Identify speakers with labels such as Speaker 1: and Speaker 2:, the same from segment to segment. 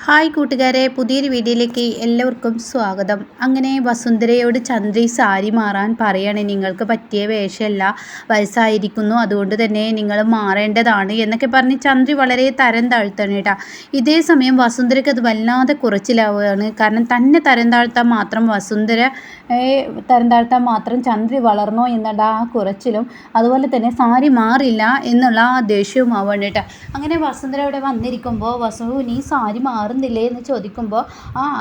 Speaker 1: Hi കൂട്ടുകാരെ, പുതിയൊരു വീഡിയോയിലേക്ക് എല്ലാവർക്കും സ്വാഗതം. അങ്ങനെ വസുന്ധരയോട് ചന്ദ്രി സാരി മാറാൻ പറയാണ്. നിങ്ങൾക്ക് പറ്റിയ വേഷമല്ല, വയസ്സായിരിക്കുന്നു, അതുകൊണ്ട് തന്നെ നിങ്ങൾ മാറേണ്ടതാണ് എന്നൊക്കെ പറഞ്ഞ് ചന്ദ്രി വളരെ തരം താഴ്ത്താണ് കേട്ടോ. ഇതേ സമയം വസുന്ധരയ്ക്ക് അത് വല്ലാതെ കുറച്ചിലാവുകയാണ്. കാരണം തന്നെ തരം താഴ്ത്താൻ മാത്രം തരം താഴ്ത്താൻ മാത്രം ചന്ദ്രി വളർന്നോ എന്നുള്ള ആ കുറച്ചിലും, അതുപോലെ തന്നെ സാരി മാറില്ല എന്നുള്ള ആ ദേഷ്യവും ആവാണ് കേട്ടോ. അങ്ങനെ വസുന്ധര അവിടെ വന്നിരിക്കുമ്പോൾ നീ സാരി മാറുന്നില്ലേ എന്ന് ചോദിക്കുമ്പോൾ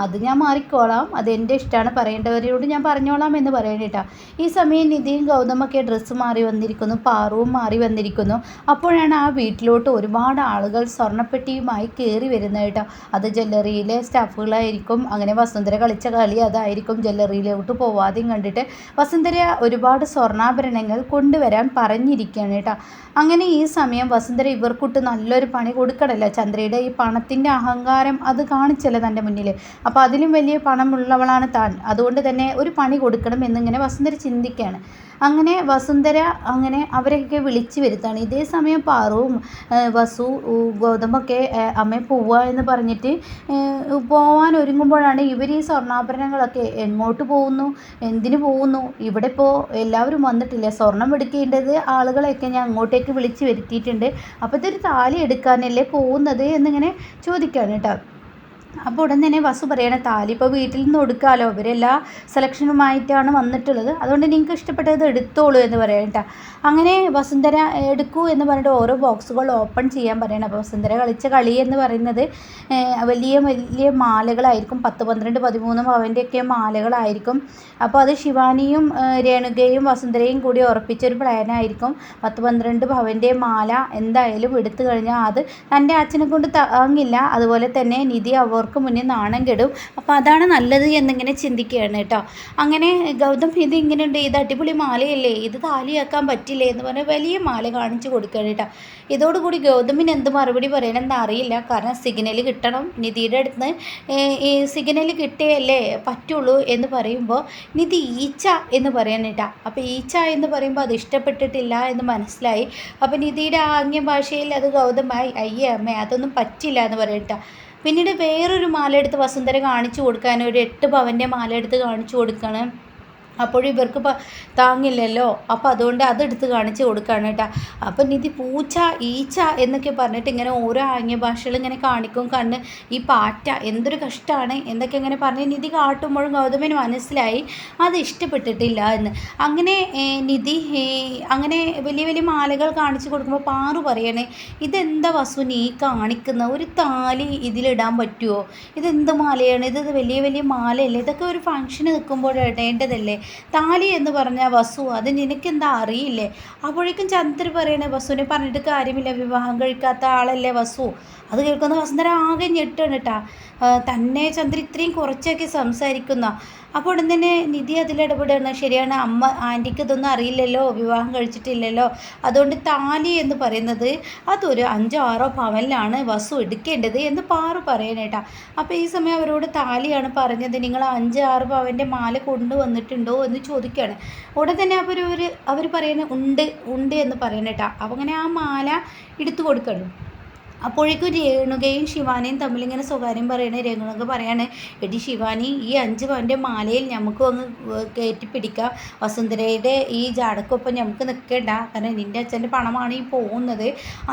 Speaker 1: അത് ഞാൻ മാറിക്കോളാം, അതെൻ്റെ ഇഷ്ടമാണ്, പറയേണ്ടവരോട് ഞാൻ പറഞ്ഞോളാം എന്ന് പറയണേട്ടാ. ഈ സമയം നിധിയും ഗൗതമൊക്കെ ഡ്രസ്സ് മാറി വന്നിരിക്കുന്നു, പാറുവും മാറി വന്നിരിക്കുന്നു. അപ്പോഴാണ് ആ വീട്ടിലോട്ട് ഒരുപാട് ആളുകൾ സ്വർണ്ണപ്പെട്ടിയുമായി കയറി വരുന്നത് കേട്ടോ. അത് ജ്വല്ലറിയിലെ സ്റ്റാഫുകളായിരിക്കും. അങ്ങനെ വസുന്ധര കളിച്ച കളി അതായിരിക്കും. ജ്വല്ലറിയിലോട്ട് പോവാതെയും കണ്ടിട്ട് വസുന്ധര ഒരുപാട് സ്വർണ്ണാഭരണങ്ങൾ കൊണ്ടുവരാൻ പറഞ്ഞിരിക്കുകയാണ് കേട്ടോ. അങ്ങനെ ഈ സമയം വസുന്ധര ഇവർക്കൊട്ട് നല്ലൊരു പണി കൊടുക്കണമല്ലോ. ചന്ദ്രയുടെ ഈ പണത്തിൻ്റെ അഹങ്കാരം അത് കാണിച്ചല്ലോ തൻ്റെ മുന്നിൽ. അപ്പോൾ അതിലും വലിയ പണമുള്ളവളാണ് താൻ, അതുകൊണ്ട് തന്നെ ഒരു പണി കൊടുക്കണം എന്നിങ്ങനെ വസുന്ധര ചിന്തിക്കുകയാണ്. അങ്ങനെ വസുന്ധര അവരെയൊക്കെ വിളിച്ചു വരുത്താണ്. ഇതേ സമയം പാറുവും വസു ഗൗതമൊക്കെ അമ്മ പോവുക എന്ന് പറഞ്ഞിട്ട് പോവാൻ ഒരുങ്ങുമ്പോഴാണ് ഇവർ ഈ സ്വർണ്ണാഭരണങ്ങളൊക്കെ എങ്ങോട്ട് പോകുന്നു, എന്തിനു പോകുന്നു, ഇവിടെ ഇപ്പോൾ എല്ലാവരും വന്നിട്ടില്ല, സ്വർണം എടുക്കേണ്ടത് ആളുകളെയൊക്കെ ഞാൻ അങ്ങോട്ടേക്ക് വിളിച്ചു വരുത്തിയിട്ടുണ്ട്, അപ്പോൾ ഇതൊരു താലി എടുക്കാനല്ലേ പോകുന്നത് എന്നിങ്ങനെ ചോദിക്കുകയാണ് കേട്ടോ. അപ്പോൾ ഉടൻ തന്നെ വസു പറയണ താലി ഇപ്പോൾ വീട്ടിൽ നിന്ന് കൊടുക്കാമല്ലോ, അവരെല്ലാ സെലക്ഷനുമായിട്ടാണ് വന്നിട്ടുള്ളത്, അതുകൊണ്ട് നിങ്ങൾക്ക് ഇഷ്ടപ്പെട്ടത് എടുത്തോളൂ എന്ന് പറയാം കേട്ടോ. അങ്ങനെ വസുന്ധര എടുക്കൂ എന്ന് പറഞ്ഞിട്ട് ഓരോ ബോക്സുകൾ ഓപ്പൺ ചെയ്യാൻ പറയണം. അപ്പോൾ വസുന്ധര കളിച്ച കളി എന്ന് പറയുന്നത് വലിയ വലിയ മാലകളായിരിക്കും, 10, 12, 13 പവൻ്റെയൊക്കെ മാലകളായിരിക്കും. അപ്പോൾ അത് ശിവാനിയും രേണുകയും വസുന്ധരയും കൂടി ഉറപ്പിച്ചൊരു പ്ലാനായിരിക്കും. 10, 12 പവൻ്റെ മാല എന്തായാലും എടുത്തു കഴിഞ്ഞാൽ അത് തൻ്റെ അച്ഛനെ കൊണ്ട് താങ്ങില്ല, അതുപോലെ തന്നെ നിധി അവർക്ക് മുന്നേ നാണം കെടും, അപ്പോൾ അതാണ് നല്ലത് എന്നിങ്ങനെ ചിന്തിക്കുകയാണ് കേട്ടോ. അങ്ങനെ ഗൗതം ഇത് ഇങ്ങനെയുണ്ട്, ഇത് അടിപൊളി മാലയല്ലേ, ഇത് താലിയാക്കാൻ പറ്റില്ലേ എന്ന് പറഞ്ഞ് വലിയ മാല കാണിച്ചു കൊടുക്കുകയാണ് കേട്ടോ. ഇതോടുകൂടി ഗൗതമിന് എന്ത് മറുപടി പറയണമെന്ന് അറിയില്ല. കാരണം സിഗ്നൽ കിട്ടണം, നിധിയുടെ അടുത്ത് നിന്ന് ഈ സിഗ്നൽ കിട്ടിയല്ലേ പറ്റുള്ളൂ എന്ന് പറയുമ്പോൾ നിധി ഈച്ച എന്ന് പറയാൻ കേട്ടോ. അപ്പോൾ ഈച്ച എന്ന് പറയുമ്പോൾ അത് ഇഷ്ടപ്പെട്ടിട്ടില്ല എന്ന് മനസ്സിലായി. അപ്പോൾ നിധിയുടെ ആംഗ്യ ഭാഷയിൽ അത് ഗൗതമായി അയ്യേ അമ്മേ അതൊന്നും പറ്റില്ല എന്ന് പറയട്ടോ. പിന്നീട് വേറൊരു മാല എടുത്ത് വസുന്ധര കാണിച്ചു കൊടുക്കാൻ, ഒരു 8 പവൻ്റെ മാല എടുത്ത് കാണിച്ചു കൊടുക്കണം. അപ്പോഴും ഇവർക്ക് താങ്ങില്ലല്ലോ, അപ്പോൾ അതുകൊണ്ട് അതെടുത്ത് കാണിച്ച് കൊടുക്കുകയാണ് കേട്ടോ. അപ്പം നിധി പൂച്ച ഈച്ച എന്നൊക്കെ പറഞ്ഞിട്ട് ഇങ്ങനെ ഓരോ ആംഗ്യ ഭാഷകൾ ഇങ്ങനെ കാണിക്കും. കണ്ണ് ഈ പാറ്റ എന്തൊരു കഷ്ടമാണ് എന്നൊക്കെ ഇങ്ങനെ പറഞ്ഞ് നിധി കാട്ടുമ്പോഴും ഗൗതമന് മനസ്സിലായി അത് ഇഷ്ടപ്പെട്ടിട്ടില്ല എന്ന്. അങ്ങനെ നിധി അങ്ങനെ വലിയ വലിയ മാലകൾ കാണിച്ചു കൊടുക്കുമ്പോൾ പാറു പറയണേ, ഇതെന്താ വസു നീ കാണിക്കുന്ന, ഒരു താലി ഇതിലിടാൻ പറ്റുമോ, ഇതെന്ത് മാലയാണ്, ഇത് വലിയ വലിയ മാലയല്ലേ, ഇതൊക്കെ ഒരു ഫംഗ്ഷന് നിൽക്കുമ്പോൾ ഇടേണ്ടതല്ലേ, താലി എന്ന് പറഞ്ഞാൽ വസു അത് നിനക്കെന്താ അറിയില്ലേ. അപ്പോഴേക്കും ചന്ദ്ര പറയണേ, വസുവിനെ പറഞ്ഞിട്ട് കാര്യമില്ല, വിവാഹം കഴിക്കാത്ത ആളല്ലേ വസു. അത് കേൾക്കുന്ന വസുന്ധര ആകെ ഞെട്ടാണ് കേട്ടോ. തന്നെ ചന്ദ്ര ഇത്രയും കുറച്ചൊക്കെ സംസാരിക്കുന്ന. അപ്പോൾ ഉടൻ തന്നെ നിധി അതിലിടപെടുകയാണ്. ശരിയാണ് അമ്മ, ആൻറ്റിക്ക് ഇതൊന്നും അറിയില്ലല്ലോ, വിവാഹം കഴിച്ചിട്ടില്ലല്ലോ, അതുകൊണ്ട് താലി എന്ന് പറയുന്നത് അതൊരു 5-6 പവനിലാണ് വസു എടുക്കേണ്ടത് എന്ന് പാറു പറയണേട്ടാ. അപ്പോൾ ഈ സമയം അവരോട് താലിയാണ് പറഞ്ഞത്, നിങ്ങൾ 5-6 പവൻ്റെ മാല കൊണ്ടുവന്നിട്ടുണ്ടോ എന്ന് ചോദിക്കുകയാണ്. ഉടൻ തന്നെ അവർ പറയുന്നത് ഉണ്ട് എന്ന് പറയണേട്ടാ. അപ്പോൾ അങ്ങനെ ആ മാല എടുത്തു കൊടുക്കണം. അപ്പോഴേക്കും രേണുകയും ശിവാനിയും തമ്മിലിങ്ങനെ സ്വകാര്യം പറയണേ. രേണുക പറയാണ്, എടി ശിവാനി, ഈ 5 പവൻ്റെ മാലയിൽ നമുക്കും അങ്ങ് കയറ്റി പിടിക്കാം, വസുന്ധരയുടെ ഈ ജാടക്കൊപ്പം നമുക്ക് നിൽക്കേണ്ട, കാരണം നിൻ്റെ അച്ഛൻ്റെ പണമാണ് ഈ പോകുന്നത്,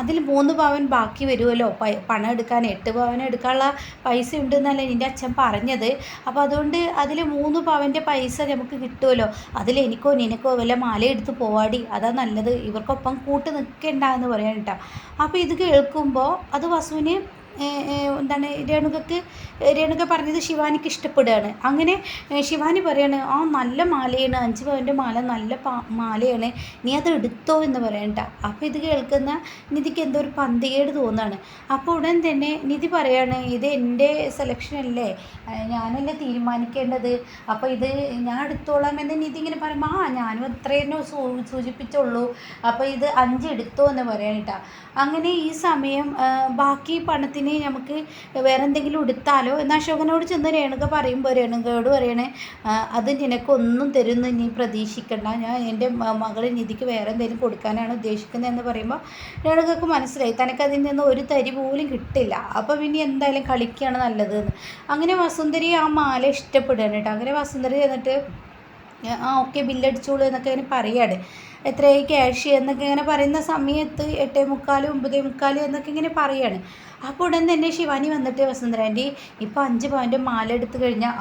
Speaker 1: അതിൽ 3 പവൻ ബാക്കി വരുമല്ലോ, പണം എടുക്കാൻ 8 പവൻ എടുക്കാനുള്ള പൈസ ഉണ്ടെന്നല്ലേ നിൻ്റെ അച്ഛൻ പറഞ്ഞത്, അപ്പോൾ അതുകൊണ്ട് അതിൽ 3 പവൻ്റെ പൈസ നമുക്ക് കിട്ടുമല്ലോ, അതിൽ എനിക്കോ നിനക്കോ വല്ല മാല എടുത്ത് പോവാടി, അതാ നല്ലത്, ഇവർക്കൊപ്പം കൂട്ട് നിൽക്കേണ്ട എന്ന് പറയാൻ കേട്ടോ. അപ്പോൾ ഇത് കേൾക്കുമ്പോൾ അത് വസുവിന് എന്താണ് രേണുക പറഞ്ഞത് ശിവാനിക്ക് ഇഷ്ടപ്പെടുകയാണ്. അങ്ങനെ ശിവാനി പറയാണ്, നല്ല മാലയാണ്, 5 പവൻ്റെ മാല നല്ല മാലയാണ്, നീ അത് എടുത്തോ എന്ന് പറയണ്ട. അപ്പോൾ ഇത് കേൾക്കുന്ന നിധിക്ക് എന്തോ ഒരു പന്തികേട് തോന്നുകയാണ്. അപ്പോൾ ഉടൻ തന്നെ നിധി പറയാണ്, ഇത് എൻ്റെ സെലക്ഷനല്ലേ, ഞാനല്ലേ തീരുമാനിക്കേണ്ടത്, അപ്പോൾ ഇത് ഞാൻ എടുത്തോളാം എന്ന് നിധി ഇങ്ങനെ പറയുമ്പോൾ ഞാനും അത്രയെന്നോ സൂചിപ്പിച്ചുള്ളൂ, അപ്പോൾ ഇത് 5 എടുത്തോ എന്ന് പറയാനിട്ടാ. അങ്ങനെ ഈ സമയം ബാക്കി പണത്തിന് അതിന് നമുക്ക് വേറെ എന്തെങ്കിലും എടുത്താലോ എന്ന് അശോകനോട് ചെന്ന് രേണുക പറയുമ്പോൾ രേണുകയോട് പറയണേ അത് നിനക്കൊന്നും തരുമെന്ന് നീ പ്രതീക്ഷിക്കണ്ട, ഞാൻ എൻ്റെ മകളെ നിധിക്ക് വേറെ എന്തെങ്കിലും കൊടുക്കാനാണ് ഉദ്ദേശിക്കുന്നതെന്ന് പറയുമ്പോൾ രേണുകൾക്ക് മനസ്സിലായി തനിക്കതിൽ നിന്ന് ഒരു തരി പോലും കിട്ടില്ല. അപ്പോൾ പിന്നെ എന്തായാലും കളിക്കുകയാണ് നല്ലതെന്ന്. അങ്ങനെ വസുന്ധരി ആ മാല ഇഷ്ടപ്പെടുകയാണ് കേട്ടോ. അങ്ങനെ വസുന്ധരി എന്നിട്ട് ഓക്കെ ബില്ലടിച്ചോളൂ എന്നൊക്കെ ഇങ്ങനെ പറയാണ്. എത്രയായി ക്യാഷ് എന്നൊക്കെ ഇങ്ങനെ പറയുന്ന സമയത്ത് 8:45 9:45 എന്നൊക്കെ ഇങ്ങനെ പറയാണ്. അപ്പോൾ ഉടൻ തന്നെ ശിവാനി വന്നിട്ട് വസുന്ധര ആൻറ്റി ഇപ്പോൾ 5 പവൻ്റെ മാല എടുത്തു കഴിഞ്ഞാൽ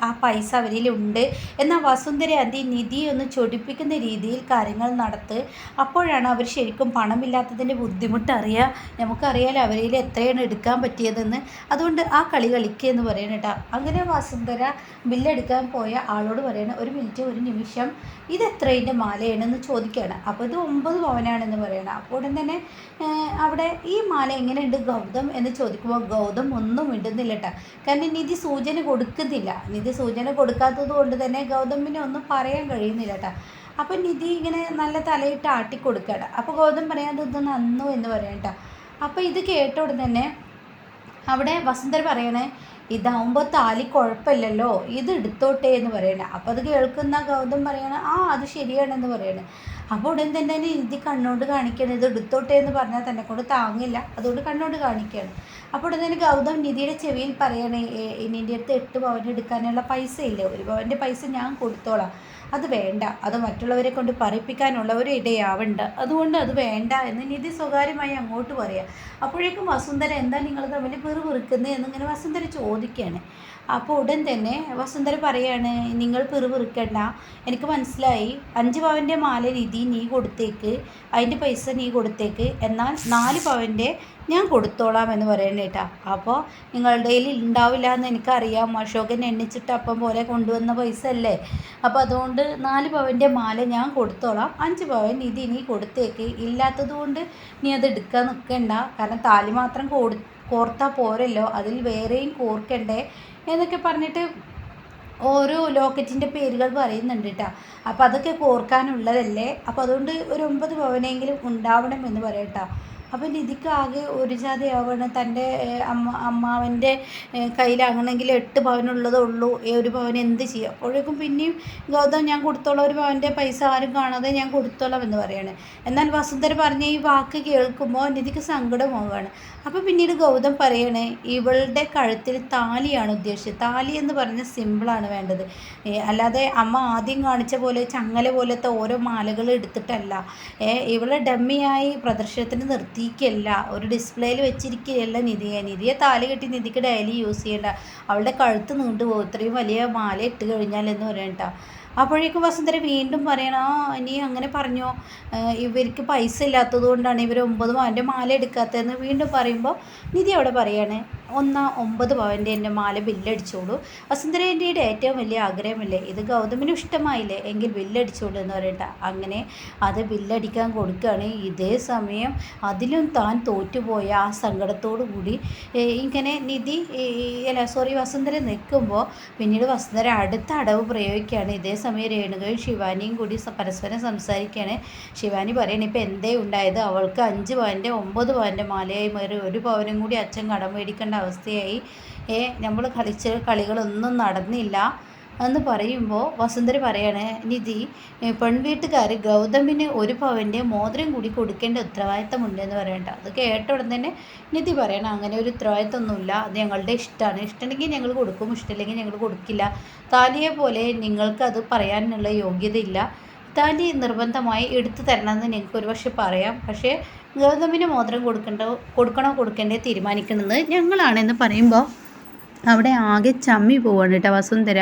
Speaker 1: ആ പൈസ അവരിലുണ്ട് എന്നാൽ വസുന്ധര ആൻറ്റി നിധി ഒന്ന് ചൊടിപ്പിക്കുന്ന രീതിയിൽ കാര്യങ്ങൾ നടത്ത്. അപ്പോഴാണ് അവർ ശരിക്കും പണമില്ലാത്തതിൻ്റെ ബുദ്ധിമുട്ട് അറിയുക. നമുക്കറിയാലോ അവരിൽ എത്രയാണ് എടുക്കാൻ പറ്റിയതെന്ന്. അതുകൊണ്ട് ആ കളി കളിക്കുക എന്ന് പറയണം കേട്ടോ. അങ്ങനെ വസുന്ധര ബില്ലെടുക്കാൻ പോയ ആളോട് പറയണം, ഒരു മിനിറ്റ് ഒരു നിമിഷം, ഇതെത്രയിൻ്റെ മാലയാണെന്ന് ചോദിക്കുകയാണ്. അപ്പോൾ ഇത് 9 പവനാണെന്ന് പറയണം. അപ്പോൾ ഉടൻ തന്നെ അവിടെ ഈ മാല എങ്ങനെയുണ്ട് ഗൗതം എന്ന് ചോദിക്കുമ്പോൾ ഗൗതം ഒന്നും മിണ്ടുന്നില്ല കേട്ടോ. കാരണം നിധി സൂചന കൊടുക്കുന്നില്ല. നിധി സൂചന കൊടുക്കാത്തത് കൊണ്ട് തന്നെ ഗൗതമിനെ ഒന്നും പറയാൻ കഴിയുന്നില്ല കേട്ടോ. അപ്പം നിധി ഇങ്ങനെ നല്ല തലയിട്ട് ആട്ടിക്കൊടുക്കുകയാണ്. അപ്പോൾ ഗൗതം പറയാൻ ഇത് നന്നു എന്ന് പറയാം കേട്ടോ. അപ്പോൾ ഇത് കേട്ട ഉടൻ തന്നെ അവിടെ വസുന്ധര പറയണേ, ഇതാവുമ്പോൾ താലി കുഴപ്പമില്ലല്ലോ, ഇത് എടുത്തോട്ടെ എന്ന് പറയണേ. അപ്പോൾ അത് കേൾക്കുന്ന ഗൗതം പറയണ അത് ശരിയാണെന്ന് പറയണേ. അപ്പോൾ ഉടൻ തന്നെ നിധി കണ്ണോട് കാണിക്കണം, ഇത് എടുത്തോട്ടെ എന്ന് പറഞ്ഞാൽ തന്നെ കൊണ്ട് താങ്ങില്ല, അതുകൊണ്ട് കണ്ണോട് കാണിക്കുകയാണ്. അപ്പോൾ ഉടൻ തന്നെ ഗൗതം നിധിയുടെ ചെവിയിൽ പറയണേ, നിൻ്റെ അടുത്ത് 8 പവൻ എടുക്കാനുള്ള പൈസ ഇല്ല, 1 പവൻ്റെ പൈസ ഞാൻ കൊടുത്തോളാം, അത് വേണ്ട, അത് മറ്റുള്ളവരെ കൊണ്ട് പറയിപ്പിക്കാനുള്ള ഒരു ഇടയാവണ്ട, അതുകൊണ്ട് അത് വേണ്ട എന്ന് നിധി സ്വകാര്യമായി അങ്ങോട്ട് പറയാം. അപ്പോഴേക്കും വസുന്ധര എന്താ നിങ്ങൾ തമ്മിൽ പിറുപിറുക്കുന്നത് എന്നിങ്ങനെ വസുന്ധര ചോദിക്കുകയാണ്. അപ്പോൾ ഉടൻ തന്നെ വസുന്ധര പറയാണ്, നിങ്ങൾ പിറുപിറുക്കണ്ട, എനിക്ക് മനസ്സിലായി, 5 പവൻ്റെ മാല നിധി നീ കൊടുത്തേക്ക്, അതിൻ്റെ പൈസ നീ കൊടുത്തേക്ക്, എന്നാൽ 4 പവൻ്റെ ഞാൻ കൊടുത്തോളാം എന്ന് പറയണേട്ടാ. അപ്പോൾ നിങ്ങളുടെ കയ്യിൽ ഉണ്ടാവില്ല എന്ന് എനിക്കറിയാം, അശോകൻ എണ്ണിച്ചിട്ട് അപ്പം പോലെ കൊണ്ടുവന്ന പൈസ അല്ലേ, അപ്പോൾ അതുകൊണ്ട് 4 പവൻ്റെ മാല ഞാൻ കൊടുത്തോളാം, 5 പവൻ നിധി നീ കൊടുത്തേക്ക്, ഇല്ലാത്തത് കൊണ്ട് നീ അത് എടുക്കാൻ നിൽക്കണ്ട, കാരണം താലി മാത്രം കോർത്താൽ പോരല്ലോ, അതിൽ വേറെയും കോർക്കണ്ടേ എന്നൊക്കെ പറഞ്ഞിട്ട് ഓരോ ലോക്കറ്റിൻ്റെ പേരുകൾ പറയുന്നുണ്ട് കേട്ടോ. അപ്പോൾ അതൊക്കെ കോർക്കാനുള്ളതല്ലേ, അപ്പോൾ അതുകൊണ്ട് ഒരു 9 പവനെങ്കിലും ഉണ്ടാവണം എന്ന് പറയട്ടോ. അപ്പോൾ നിധിക്ക് ആകെ ഒരു ജാതിയാവണം, തൻ്റെ അമ്മാവൻ്റെ കയ്യിലാകണമെങ്കിൽ 8 പവനുള്ളതേ ഉള്ളൂ, 1 പവൻ എന്ത് ചെയ്യും. അപ്പോഴേക്കും പിന്നെയും ഗൗതം ഞാൻ കൊടുത്തോളാം, 1 പവൻ്റെ പൈസ ആരും കാണാതെ ഞാൻ കൊടുത്തോളാം എന്ന് പറയാണ്. എന്നാൽ വസുന്ധര പറഞ്ഞ ഈ വാക്ക് കേൾക്കുമ്പോൾ നിധിക്ക് സങ്കടമാവുകയാണ്. അപ്പോൾ പിന്നീട് ഗൗതം പറയണേ, ഇവളുടെ കഴുത്തിൽ താലിയാണ് ഉദ്ദേശിച്ചത്, താലി എന്ന് പറഞ്ഞ സിമ്പിളാണ് വേണ്ടത്, അല്ലാതെ അമ്മ ആദ്യം കാണിച്ച പോലെ ചങ്ങല പോലത്തെ ഓരോ മാലകൾ എടുത്തിട്ടല്ല, ഇവളെ ഡമ്മിയായി പ്രദർശനത്തിന് നിർത്തിയിക്കല്ല, ഒരു ഡിസ്പ്ലേയിൽ വെച്ചിരിക്കുകയല്ല നിധിയെ താലി കെട്ടി നിധിക്ക് ഡെയിലി യൂസ് ചെയ്യേണ്ട, അവളുടെ കഴുത്ത് നീണ്ടുപോകും ഇത്രയും വലിയ മാല ഇട്ട് കഴിഞ്ഞാൽ എന്ന് പറയണ്ട. അപ്പോഴേക്കും വസുന്ധര വീണ്ടും പറയണം, ഇനി അങ്ങനെ പറഞ്ഞോ, ഇവർക്ക് പൈസ ഇല്ലാത്തത് കൊണ്ടാണ് ഇവർ 9 പവൻ്റെ മാല എടുക്കാത്തതെന്ന് വീണ്ടും പറയുമ്പോൾ നിധി അവിടെ പറയാണ്, 9 പവൻ്റെ എൻ്റെ മാല ബില്ലടിച്ചോളൂ, വസുന്ധരേൻ്റെ ഏറ്റവും വലിയ ആഗ്രഹമല്ലേ, ഇത് ഗൗതമിന് ഇഷ്ടമായില്ലേ, എങ്കിൽ ബില്ലടിച്ചോളൂ എന്ന് പറയട്ടെ. അങ്ങനെ അത് ബില്ലടിക്കാൻ കൊടുക്കുകയാണ്. ഇതേ സമയം അതിലും താൻ തോറ്റുപോയ ആ സങ്കടത്തോടു കൂടി ഇങ്ങനെ വസുന്ധര നിൽക്കുമ്പോൾ പിന്നീട് വസുന്ധര അടുത്ത അടവ് പ്രയോഗിക്കുകയാണ്. ഇതേ സമയം രേണുകയും ശിവാനിയും കൂടി പരസ്പരം സംസാരിക്കുകയാണ്. ശിവാനി പറയണേ, ഇപ്പം എന്തേ ഉണ്ടായത്, അവൾക്ക് 5 പവൻ്റെ 9 പവൻ്റെ മാലയായി മാറി, 1 പവനും കൂടി അച്ഛൻ കടം മേടിക്കേണ്ട അവസ്ഥയായി, നമ്മൾ കളിച്ച കളികളൊന്നും നടന്നില്ല എന്ന് പറയുമ്പോൾ വസുന്ധര പറയാണ്, നിധി പെൺവീട്ടുകാർ ഗൗതമിന് 1 പവൻ്റെ മോതിരം കൂടി കൊടുക്കേണ്ട ഉത്തരവാദിത്തമുണ്ടെന്ന് പറയണ്ട. അത് കേട്ട ഉടൻ തന്നെ നിധി പറയണം, അങ്ങനെ ഒരു ഉത്തരവാദിത്തമൊന്നുമില്ല, അത് ഞങ്ങളുടെ ഇഷ്ടമാണ്, ഇഷ്ടമുണ്ടെങ്കിൽ ഞങ്ങൾ കൊടുക്കും, ഇഷ്ടമില്ലെങ്കിൽ ഞങ്ങൾ കൊടുക്കില്ല, താലിയെ പോലെ നിങ്ങൾക്കത് പറയാനുള്ള യോഗ്യതയില്ല, താലി നിർബന്ധമായി എടുത്തു തരണമെന്ന് ഞങ്ങൾക്ക് ഒരുപക്ഷെ പറയാം, പക്ഷേ ഗൗതമിന് മോതിരം കൊടുക്കണോ കൊടുക്കേണ്ടേ തീരുമാനിക്കുന്നത് ഞങ്ങളാണെന്ന് പറയുമ്പോൾ അവിടെ ആകെ ചമ്മി പോവാണ് കേട്ടോ വസുന്ധര.